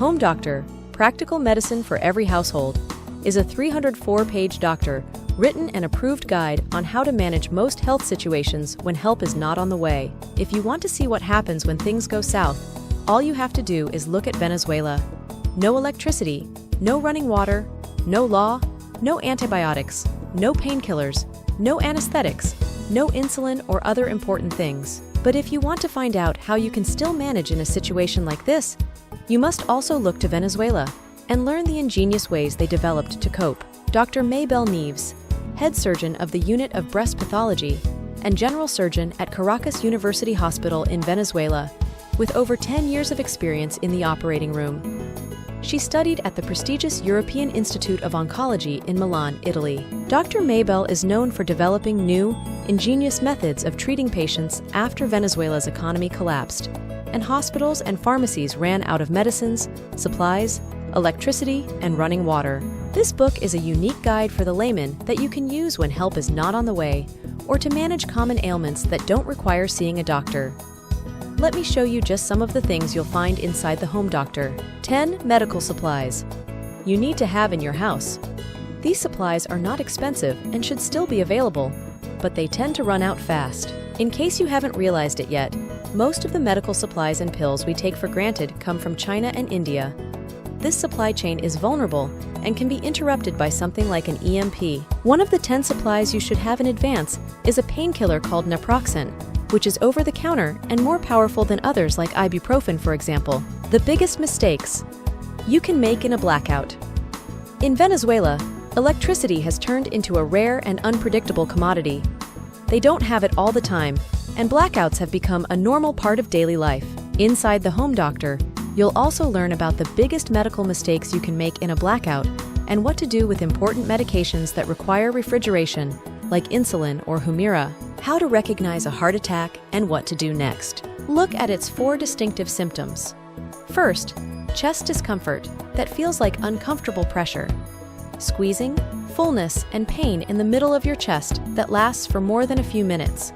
Home Doctor, Practical Medicine for Every Household, is a 304-page doctor written and approved guide on how to manage most health situations when help is not on the way. If you want to see what happens when things go south, all you have to do is look at Venezuela. No electricity, no running water, no law, no antibiotics, no painkillers, no anesthetics, no insulin or other important things. But if you want to find out how you can still manage in a situation like this, you must also look to Venezuela and learn the ingenious ways they developed to cope. Dr. Maybelle Neves, head surgeon of the Unit of Breast Pathology and general surgeon at Caracas University Hospital in Venezuela, with over 10 years of experience in the operating room. She studied at the prestigious European Institute of Oncology in Milan, Italy. Dr. Maybelle is known for developing new, ingenious methods of treating patients after Venezuela's economy collapsed, and hospitals and pharmacies ran out of medicines, supplies, electricity, and running water. This book is a unique guide for the layman that you can use when help is not on the way, or to manage common ailments that don't require seeing a doctor. Let me show you just some of the things you'll find inside the Home Doctor. 10 medical supplies you need to have in your house. These supplies are not expensive and should still be available, but they tend to run out fast. In case you haven't realized it yet, most of the medical supplies and pills we take for granted come from China and India. This supply chain is vulnerable and can be interrupted by something like an EMP. One of the 10 supplies you should have in advance is a painkiller called naproxen, which is over-the-counter and more powerful than others like ibuprofen, for example. The biggest mistakes you can make in a blackout. In Venezuela, electricity has turned into a rare and unpredictable commodity. They don't have it all the time, and blackouts have become a normal part of daily life. Inside the Home Doctor, you'll also learn about the biggest medical mistakes you can make in a blackout and what to do with important medications that require refrigeration, like insulin or Humira, how to recognize a heart attack, and what to do next. Look at its 4 distinctive symptoms. First, chest discomfort that feels like uncomfortable pressure, squeezing, fullness, and pain in the middle of your chest that lasts for more than a few minutes.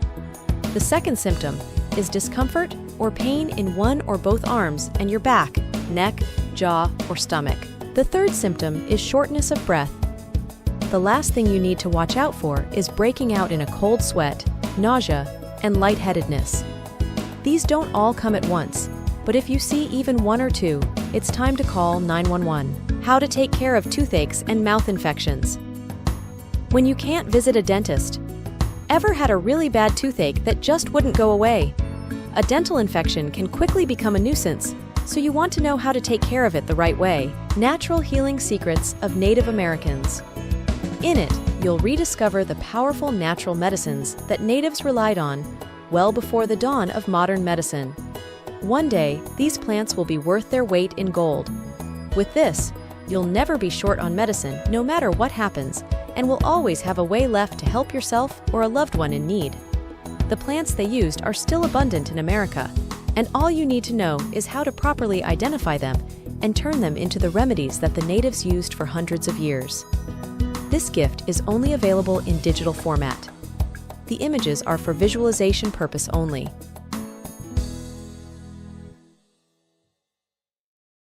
The second symptom is discomfort or pain in one or both arms and your back, neck, jaw, or stomach. The third symptom is shortness of breath. The last thing you need to watch out for is breaking out in a cold sweat, nausea, and lightheadedness. These don't all come at once, but if you see even 1 or 2, it's time to call 911. How to take care of toothaches and mouth infections. When you can't visit a dentist. Ever had a really bad toothache that just wouldn't go away? A dental infection can quickly become a nuisance, so you want to know how to take care of it the right way. Natural Healing Secrets of Native Americans. In it, you'll rediscover the powerful natural medicines that natives relied on well before the dawn of modern medicine. One day, these plants will be worth their weight in gold. With this, you'll never be short on medicine no matter what happens, and will always have a way left to help yourself or a loved one in need. The plants they used are still abundant in America, and all you need to know is how to properly identify them and turn them into the remedies that the natives used for hundreds of years. This gift is only available in digital format. The images are for visualization purpose only.